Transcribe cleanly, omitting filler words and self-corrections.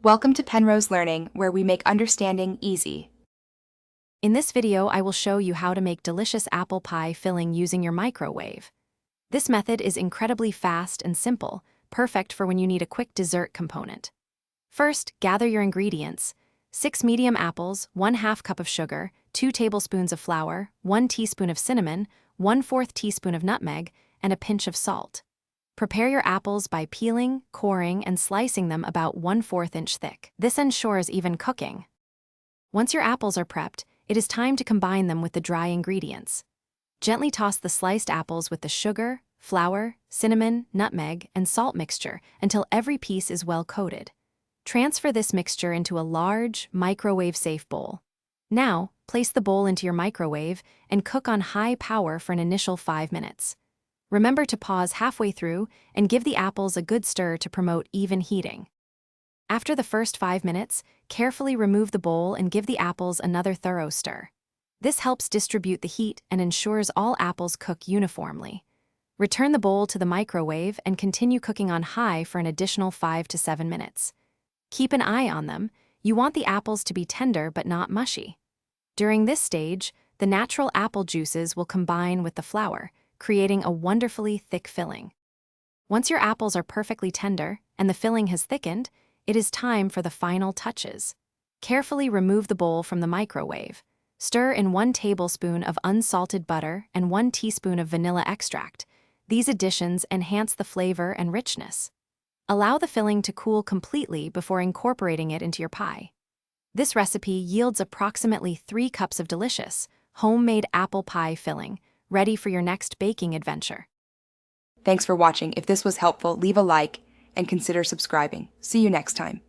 Welcome to Penrose Learning, where we make understanding easy. In this video, I will show you how to make delicious apple pie filling using your microwave. This method is incredibly fast and simple, perfect for when you need a quick dessert component. First, gather your ingredients: 6 medium apples, 1/2 cup of sugar, 2 tablespoons of flour, 1 teaspoon of cinnamon, 1/4 teaspoon of nutmeg, and a pinch of salt. Prepare your apples by peeling, coring, and slicing them about 1/4 inch thick. This ensures even cooking. Once your apples are prepped, it is time to combine them with the dry ingredients. Gently toss the sliced apples with the sugar, flour, cinnamon, nutmeg, and salt mixture until every piece is well coated. Transfer this mixture into a large, microwave-safe bowl. Now, place the bowl into your microwave and cook on high power for an initial 5 minutes. Remember to pause halfway through and give the apples a good stir to promote even heating. After the first 5 minutes, carefully remove the bowl and give the apples another thorough stir. This helps distribute the heat and ensures all apples cook uniformly. Return the bowl to the microwave and continue cooking on high for an additional 5 to 7 minutes. Keep an eye on them. You want the apples to be tender but not mushy. During this stage, the natural apple juices will combine with the flour, creating a wonderfully thick filling. Once your apples are perfectly tender and the filling has thickened, it is time for the final touches. Carefully remove the bowl from the microwave. Stir in 1 tablespoon of unsalted butter and 1 teaspoon of vanilla extract. These additions enhance the flavor and richness. Allow the filling to cool completely before incorporating it into your pie. This recipe yields approximately 3 cups of delicious, homemade apple pie filling, ready for your next baking adventure. Thanks for watching. If this was helpful, leave a like and consider subscribing. See you next time.